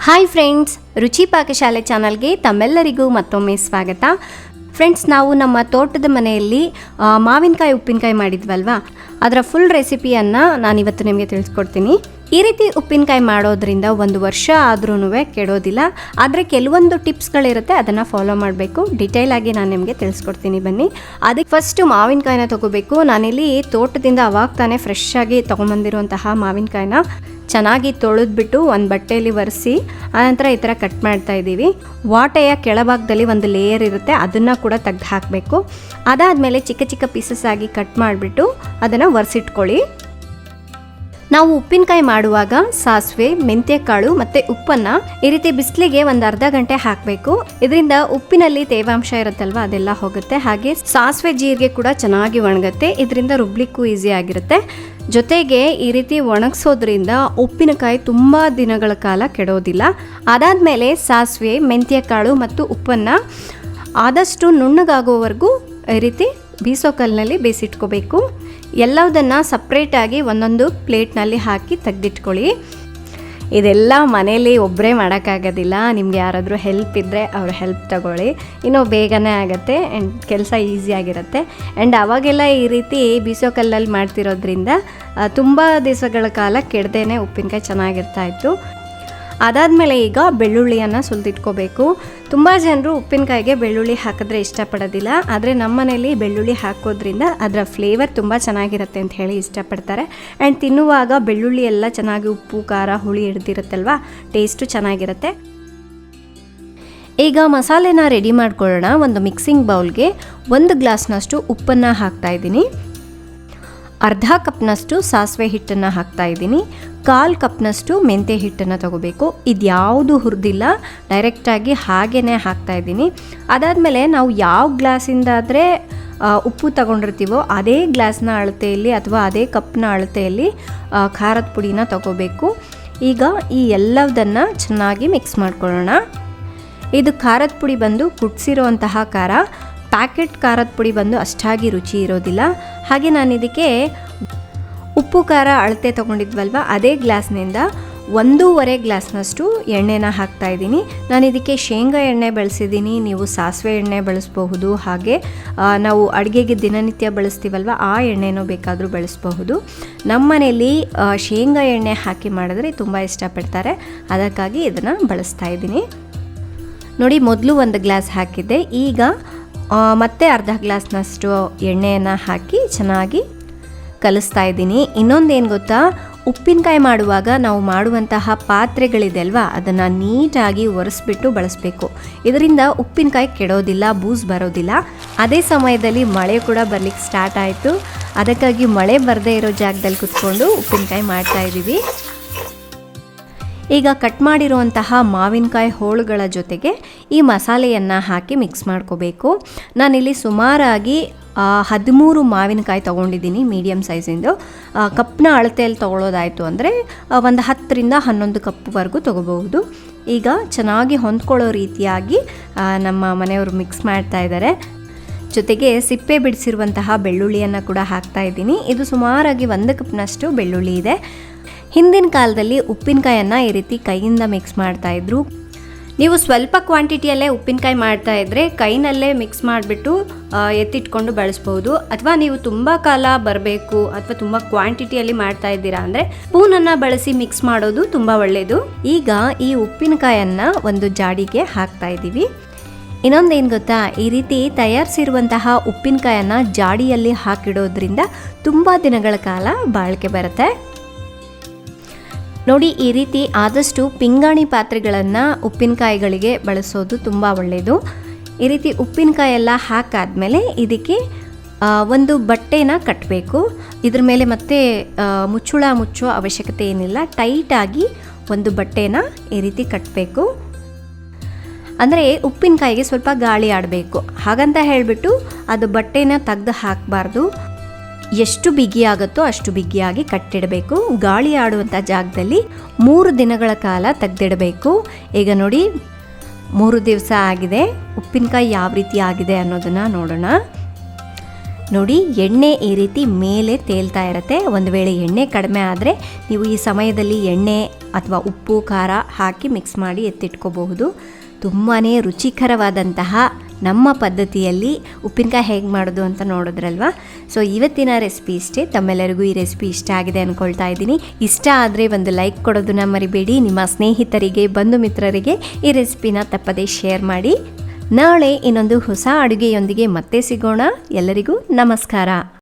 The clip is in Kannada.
ಹಾಯ್ ಫ್ರೆಂಡ್ಸ್, ರುಚಿ ಪಾಕಶಾಲೆ ಚಾನಲ್ಗೆ ತಮ್ಮೆಲ್ಲರಿಗೂ ಮತ್ತೊಮ್ಮೆ ಸ್ವಾಗತ. ಫ್ರೆಂಡ್ಸ್, ನಾವು ನಮ್ಮ ತೋಟದ ಮನೆಯಲ್ಲಿ ಮಾವಿನಕಾಯಿ ಉಪ್ಪಿನಕಾಯಿ ಮಾಡಿದ್ವಲ್ವಾ, ಅದರ ಫುಲ್ ರೆಸಿಪಿಯನ್ನು ನಾನಿವತ್ತು ನಿಮಗೆ ತಿಳಿಸ್ಕೊಡ್ತೀನಿ. ಈ ರೀತಿ ಉಪ್ಪಿನಕಾಯಿ ಮಾಡೋದ್ರಿಂದ 1 ವರ್ಷ ಆದ್ರೂ ಕೆಡೋದಿಲ್ಲ. ಆದರೆ ಕೆಲವೊಂದು ಟಿಪ್ಸ್ಗಳಿರುತ್ತೆ, ಅದನ್ನು ಫಾಲೋ ಮಾಡಬೇಕು. ಡಿಟೇಲ್ ಆಗಿ ನಾನು ನಿಮಗೆ ತಿಳಿಸ್ಕೊಡ್ತೀನಿ, ಬನ್ನಿ. ಅದಕ್ಕೆ ಫಸ್ಟು ಮಾವಿನಕಾಯಿನ ತೊಗೋಬೇಕು. ನಾನಿಲ್ಲಿ ತೋಟದಿಂದ ಅವಾಗ ತಾನೇ ಫ್ರೆಶ್ ಆಗಿ ತೊಗೊಂಬಂದಿರುವಂತಹ ಮಾವಿನಕಾಯಿನ ಚೆನ್ನಾಗಿ ತೊಳೆದ್ಬಿಟ್ಟು ಒಂದು ಬಟ್ಟೆಯಲ್ಲಿ ಒರೆಸಿ ಆನಂತರ ಈ ಥರ ಕಟ್ ಮಾಡ್ತಾ ಇದ್ದೀವಿ. ವಾಟೆಯ ಕೆಳಭಾಗದಲ್ಲಿ ಒಂದು ಲೇಯರ್ ಇರುತ್ತೆ, ಅದನ್ನು ಕೂಡ ತೆಗೆದು ಹಾಕಬೇಕು. ಅದಾದಮೇಲೆ ಚಿಕ್ಕ ಚಿಕ್ಕ ಪೀಸಸ್ ಆಗಿ ಕಟ್ ಮಾಡಿಬಿಟ್ಟು ಅದನ್ನು ಒರೆಸಿಟ್ಕೊಳ್ಳಿ. ನಾವು ಉಪ್ಪಿನಕಾಯಿ ಮಾಡುವಾಗ ಸಾಸಿವೆ, ಮೆಂತ್ಯಕಾಳು ಮತ್ತು ಉಪ್ಪನ್ನು ಈ ರೀತಿ ಬಿಸಿಲಿಗೆ ಒಂದು ಅರ್ಧ ಗಂಟೆ ಹಾಕಬೇಕು. ಇದರಿಂದ ಉಪ್ಪಿನಲ್ಲಿ ತೇವಾಂಶ ಇರುತ್ತಲ್ವ, ಅದೆಲ್ಲ ಹೋಗುತ್ತೆ. ಹಾಗೆ ಸಾಸಿವೆ ಜೀರಿಗೆ ಕೂಡ ಚೆನ್ನಾಗಿ ಒಣಗುತ್ತೆ, ಇದರಿಂದ ರುಬ್ಲಿಕ್ಕೂ ಈಸಿ ಆಗಿರುತ್ತೆ. ಜೊತೆಗೆ ಈ ರೀತಿ ಒಣಗಿಸೋದ್ರಿಂದ ಉಪ್ಪಿನಕಾಯಿ ತುಂಬ ದಿನಗಳ ಕಾಲ ಕೆಡೋದಿಲ್ಲ. ಅದಾದಮೇಲೆ ಸಾಸಿವೆ, ಮೆಂತ್ಯಕಾಳು ಮತ್ತು ಉಪ್ಪನ್ನು ಆದಷ್ಟು ನುಣ್ಣಗಾಗೋವರೆಗೂ ಈ ರೀತಿ ಬೀಸೋ ಕಲ್ಲಿನಲ್ಲಿ ಬೇಯಿಸಿಟ್ಕೋಬೇಕು. ಎಲ್ಲದನ್ನು ಸಪ್ರೇಟಾಗಿ ಒಂದೊಂದು ಪ್ಲೇಟ್ನಲ್ಲಿ ಹಾಕಿ ತೆಗೆದಿಟ್ಕೊಳ್ಳಿ. ಇದೆಲ್ಲ ಮನೇಲಿ ಒಬ್ಬರೇ ಮಾಡೋಕ್ಕಾಗೋದಿಲ್ಲ. ನಿಮ್ಗೆ ಯಾರಾದರೂ ಹೆಲ್ಪ್ ಇದ್ದರೆ ಅವ್ರ ಹೆಲ್ಪ್ ತಗೊಳ್ಳಿ, ಇನ್ನೂ ಬೇಗನೆ ಆಗುತ್ತೆ ಆ್ಯಂಡ್ ಕೆಲಸ ಈಸಿಯಾಗಿರುತ್ತೆ. ಆ್ಯಂಡ್ ಅವಾಗೆಲ್ಲ ಈ ರೀತಿ ಬೀಸೋ ಕಲ್ಲಲ್ಲಿ ಮಾಡ್ತಿರೋದ್ರಿಂದ ತುಂಬ ದಿವಸಗಳ ಕಾಲ ಕೆಡದೇನೆ ಉಪ್ಪಿನಕಾಯಿ ಚೆನ್ನಾಗಿರ್ತಾಯಿತ್ತು. ಅದಾದಮೇಲೆ ಈಗ ಬೆಳ್ಳುಳ್ಳಿಯನ್ನು ಸುಲಿದಿಟ್ಕೋಬೇಕು. ತುಂಬ ಜನರು ಉಪ್ಪಿನಕಾಯಿಗೆ ಬೆಳ್ಳುಳ್ಳಿ ಹಾಕಿದ್ರೆ ಇಷ್ಟಪಡೋದಿಲ್ಲ, ಆದರೆ ನಮ್ಮ ಮನೇಲಿ ಬೆಳ್ಳುಳ್ಳಿ ಹಾಕೋದ್ರಿಂದ ಅದರ ಫ್ಲೇವರ್ ತುಂಬ ಚೆನ್ನಾಗಿರುತ್ತೆ ಅಂತ ಹೇಳಿ ಇಷ್ಟಪಡ್ತಾರೆ. ಆ್ಯಂಡ್ ತಿನ್ನುವಾಗ ಬೆಳ್ಳುಳ್ಳಿ ಎಲ್ಲ ಚೆನ್ನಾಗಿ ಉಪ್ಪು, ಖಾರ, ಹುಳಿ ಹಿಡ್ದಿರುತ್ತಲ್ವ, ಟೇಸ್ಟು ಚೆನ್ನಾಗಿರುತ್ತೆ. ಈಗ ಮಸಾಲೆನ ರೆಡಿ ಮಾಡ್ಕೊಳ್ಳೋಣ. ಒಂದು ಮಿಕ್ಸಿಂಗ್ ಬೌಲ್ಗೆ 1 ಗ್ಲಾಸ್ನಷ್ಟು ಉಪ್ಪನ್ನು ಹಾಕ್ತಾಯಿದ್ದೀನಿ. ಅರ್ಧ ಕಪ್ನಷ್ಟು ಸಾಸಿವೆ ಹಿಟ್ಟನ್ನು ಹಾಕ್ತಾಯಿದ್ದೀನಿ. 1/4 ಕಪ್ನಷ್ಟು ಮೆಂತ್ಯ ಹಿಟ್ಟನ್ನು ತಗೋಬೇಕು. ಇದು ಯಾವುದು ಹುರಿದಿಲ್ಲ, ಡೈರೆಕ್ಟಾಗಿ ಹಾಗೇ ಹಾಕ್ತಾಯಿದ್ದೀನಿ. ಅದಾದಮೇಲೆ ನಾವು ಯಾವ ಗ್ಲಾಸಿಂದಾದರೆ ಉಪ್ಪು ತಗೊಂಡಿರ್ತೀವೋ ಅದೇ ಗ್ಲಾಸ್ನ ಅಳತೆಯಲ್ಲಿ ಅಥವಾ ಅದೇ ಕಪ್ನ ಅಳತೆಯಲ್ಲಿ ಖಾರದ ಪುಡಿನ ತಗೋಬೇಕು. ಈಗ ಈ ಎಲ್ಲದನ್ನು ಚೆನ್ನಾಗಿ ಮಿಕ್ಸ್ ಮಾಡ್ಕೊಳ್ಳೋಣ. ಇದು ಖಾರದ ಪುಡಿ ಬಂದು ಕುದಿಸಿರೋಂತಹ ಖಾರ. ಪ್ಯಾಕೆಟ್ ಖಾರದ ಪುಡಿ ಬಂದು ಅಷ್ಟಾಗಿ ರುಚಿ ಇರೋದಿಲ್ಲ. ಹಾಗೆ ನಾನು ಇದಕ್ಕೆ ಉಪ್ಪು ಖಾರ ಅಳತೆ ತೊಗೊಂಡಿದ್ವಲ್ವ, ಅದೇ ಗ್ಲಾಸ್ನಿಂದ 1.5 ಗ್ಲಾಸ್ನಷ್ಟು ಎಣ್ಣೆನ ಹಾಕ್ತಾಯಿದ್ದೀನಿ. ನಾನು ಇದಕ್ಕೆ ಶೇಂಗಾ ಎಣ್ಣೆ ಬಳಸಿದ್ದೀನಿ, ನೀವು ಸಾಸಿವೆ ಎಣ್ಣೆ ಬಳಸಬಹುದು. ಹಾಗೆ ನಾವು ಅಡುಗೆಗೆ ದಿನನಿತ್ಯ ಬಳಸ್ತೀವಲ್ವ, ಆ ಎಣ್ಣೆನೂ ಬೇಕಾದರೂ ಬಳಸಬಹುದು. ನಮ್ಮ ಮನೆಯಲ್ಲಿ ಶೇಂಗಾ ಎಣ್ಣೆ ಹಾಕಿ ಮಾಡಿದ್ರೆ ತುಂಬ ಇಷ್ಟಪಡ್ತಾರೆ, ಅದಕ್ಕಾಗಿ ಇದನ್ನು ಬಳಸ್ತಾ ಇದ್ದೀನಿ. ನೋಡಿ, ಮೊದಲು 1 ಗ್ಲಾಸ್ ಹಾಕಿದ್ದೆ, ಈಗ ಮತ್ತೆ ಅರ್ಧ ಗ್ಲಾಸ್ನಷ್ಟು ಎಣ್ಣೆಯನ್ನು ಹಾಕಿ ಚೆನ್ನಾಗಿ ಕಲಿಸ್ತಾ ಇದ್ದೀನಿ. ಇನ್ನೊಂದೇನು ಗೊತ್ತಾ, ಉಪ್ಪಿನಕಾಯಿ ಮಾಡುವಾಗ ನಾವು ಮಾಡುವಂತಹ ಪಾತ್ರೆಗಳಿದೆ ಅಲ್ವಾ, ಅದನ್ನು ನೀಟಾಗಿ ಒರೆಸ್ಬಿಟ್ಟು ಬಳಸಬೇಕು. ಇದರಿಂದ ಉಪ್ಪಿನಕಾಯಿ ಕೆಡೋದಿಲ್ಲ, ಬೂಸ್ ಬರೋದಿಲ್ಲ. ಅದೇ ಸಮಯದಲ್ಲಿ ಮಳೆ ಕೂಡ ಬರಲಿಕ್ಕೆ ಸ್ಟಾರ್ಟ್ ಆಯಿತು, ಅದಕ್ಕಾಗಿ ಮಳೆ ಬರದೇ ಇರೋ ಜಾಗದಲ್ಲಿ ಕುತ್ಕೊಂಡು ಉಪ್ಪಿನಕಾಯಿ ಮಾಡ್ತಾಯಿದ್ದೀವಿ. ಈಗ ಕಟ್ ಮಾಡಿರುವಂತಹ ಮಾವಿನಕಾಯಿ ಹೋಳುಗಳ ಜೊತೆಗೆ ಈ ಮಸಾಲೆಯನ್ನು ಹಾಕಿ ಮಿಕ್ಸ್ ಮಾಡ್ಕೋಬೇಕು. ನಾನಿಲ್ಲಿ ಸುಮಾರಾಗಿ 13 ಮಾವಿನಕಾಯಿ ತೊಗೊಂಡಿದ್ದೀನಿ, ಮೀಡಿಯಮ್ ಸೈಜಿಂದು. ಕಪ್ನ ಅಳತೆಯಲ್ಲಿ ತೊಗೊಳೋದಾಯಿತು ಅಂದರೆ ಒಂದು 10ರಿಂದ 11 ಕಪ್ವರೆಗೂ ತೊಗೋಬಹುದು. ಈಗ ಚೆನ್ನಾಗಿ ಹೊಂದ್ಕೊಳ್ಳೋ ರೀತಿಯಾಗಿ ನಮ್ಮ ಮನೆಯವರು ಮಿಕ್ಸ್ ಮಾಡ್ತಾ ಇದ್ದಾರೆ. ಜೊತೆಗೆ ಸಿಪ್ಪೆ ಬಿಡಿಸಿರುವಂತಹ ಬೆಳ್ಳುಳ್ಳಿಯನ್ನು ಕೂಡ ಹಾಕ್ತಾ ಇದ್ದೀನಿ. ಇದು ಸುಮಾರಾಗಿ 1 ಕಪ್ನಷ್ಟು ಬೆಳ್ಳುಳ್ಳಿ ಇದೆ. ಹಿಂದಿನ ಕಾಲದಲ್ಲಿ ಉಪ್ಪಿನಕಾಯನ್ನು ಈ ರೀತಿ ಕೈಯಿಂದ ಮಿಕ್ಸ್ ಮಾಡ್ತಾಯಿದ್ರು. ನೀವು ಸ್ವಲ್ಪ ಕ್ವಾಂಟಿಟಿಯಲ್ಲೇ ಉಪ್ಪಿನಕಾಯಿ ಮಾಡ್ತಾಯಿದ್ರೆ ಕೈನಲ್ಲೇ ಮಿಕ್ಸ್ ಮಾಡಿಬಿಟ್ಟು ಎತ್ತಿಟ್ಕೊಂಡು ಬಳಸ್ಬೋದು. ಅಥವಾ ನೀವು ತುಂಬ ಕಾಲ ಬರಬೇಕು ಅಥವಾ ತುಂಬ ಕ್ವಾಂಟಿಟಿಯಲ್ಲಿ ಮಾಡ್ತಾ ಇದ್ದೀರಾ ಅಂದರೆ ಸ್ಪೂನನ್ನು ಬಳಸಿ ಮಿಕ್ಸ್ ಮಾಡೋದು ತುಂಬ ಒಳ್ಳೆಯದು. ಈಗ ಈ ಉಪ್ಪಿನಕಾಯನ್ನು ಒಂದು ಜಾಡಿಗೆ ಹಾಕ್ತಾ ಇದ್ದೀವಿ. ಇನ್ನೊಂದೇನು ಗೊತ್ತಾ, ಈ ರೀತಿ ತಯಾರಿಸಿರುವಂತಹ ಉಪ್ಪಿನಕಾಯನ್ನು ಜಾಡಿಯಲ್ಲಿ ಹಾಕಿಡೋದ್ರಿಂದ ತುಂಬ ದಿನಗಳ ಕಾಲ ಬಾಳಿಕೆ ಬರುತ್ತೆ. ನೋಡಿ, ಈ ರೀತಿ ಆದಷ್ಟು ಪಿಂಗಾಣಿ ಪಾತ್ರೆಗಳನ್ನು ಉಪ್ಪಿನಕಾಯಿಗಳಿಗೆ ಬಳಸೋದು ತುಂಬ ಒಳ್ಳೆಯದು. ಈ ರೀತಿ ಉಪ್ಪಿನಕಾಯಿ ಎಲ್ಲ ಹಾಕಾದ್ಮೇಲೆ ಇದಕ್ಕೆ ಒಂದು ಬಟ್ಟೆನ ಕಟ್ಟಬೇಕು. ಇದ್ರ ಮೇಲೆ ಮತ್ತೆ ಮುಚ್ಚೋ ಅವಶ್ಯಕತೆ ಏನಿಲ್ಲ. ಟೈಟಾಗಿ ಒಂದು ಬಟ್ಟೆನ ಈ ರೀತಿ ಕಟ್ಟಬೇಕು. ಅಂದರೆ ಉಪ್ಪಿನಕಾಯಿಗೆ ಸ್ವಲ್ಪ ಗಾಳಿ ಆಡಬೇಕು. ಹಾಗಂತ ಹೇಳಿಬಿಟ್ಟು ಅದು ಬಟ್ಟೆನ ತೆಗೆದು ಹಾಕಬಾರ್ದು. ಎಷ್ಟು ಬಿಗಿಯಾಗುತ್ತೋ ಅಷ್ಟು ಬಿಗಿಯಾಗಿ ಕಟ್ಟಿಡಬೇಕು. ಗಾಳಿ ಆಡುವಂಥ ಜಾಗದಲ್ಲಿ 3 ದಿನಗಳ ಕಾಲ ತೆಗೆದಿಡಬೇಕು. ಈಗ ನೋಡಿ, 3 ದಿವಸ ಆಗಿದೆ. ಉಪ್ಪಿನಕಾಯಿ ಯಾವ ರೀತಿ ಆಗಿದೆ ಅನ್ನೋದನ್ನು ನೋಡೋಣ. ನೋಡಿ ಎಣ್ಣೆ ಈ ರೀತಿ ಮೇಲೆ ತೇಲ್ತಾ ಇರುತ್ತೆ. ಒಂದು ವೇಳೆ ಎಣ್ಣೆ ಕಡಿಮೆ ಆದರೆ ನೀವು ಈ ಸಮಯದಲ್ಲಿ ಎಣ್ಣೆ ಅಥವಾ ಉಪ್ಪು ಖಾರ ಹಾಕಿ ಮಿಕ್ಸ್ ಮಾಡಿ ಎತ್ತಿಟ್ಕೋಬಹುದು. ತುಂಬಾ ರುಚಿಕರವಾದಂತಹ ನಮ್ಮ ಪದ್ಧತಿಯಲ್ಲಿ ಉಪ್ಪಿನಕಾಯಿ ಹೇಗೆ ಮಾಡೋದು ಅಂತ ನೋಡಿದ್ರಲ್ವ. ಸೊ ಇವತ್ತಿನ ರೆಸಿಪಿ ಇಷ್ಟೇ. ತಮ್ಮೆಲ್ಲರಿಗೂ ಈ ರೆಸಿಪಿ ಇಷ್ಟ ಆಗಿದೆ ಅಂದ್ಕೊಳ್ತಾ ಇದ್ದೀನಿ. ಇಷ್ಟ ಆದರೆ ಒಂದು ಲೈಕ್ ಕೊಡೋದನ್ನ ಮರಿಬೇಡಿ. ನಿಮ್ಮ ಸ್ನೇಹಿತರಿಗೆ ಬಂಧು ಮಿತ್ರರಿಗೆ ಈ ರೆಸಿಪಿನ ತಪ್ಪದೇ ಶೇರ್ ಮಾಡಿ. ನಾಳೆ ಇನ್ನೊಂದು ಹೊಸ ಅಡುಗೆಯೊಂದಿಗೆ ಮತ್ತೆ ಸಿಗೋಣ. ಎಲ್ಲರಿಗೂ ನಮಸ್ಕಾರ.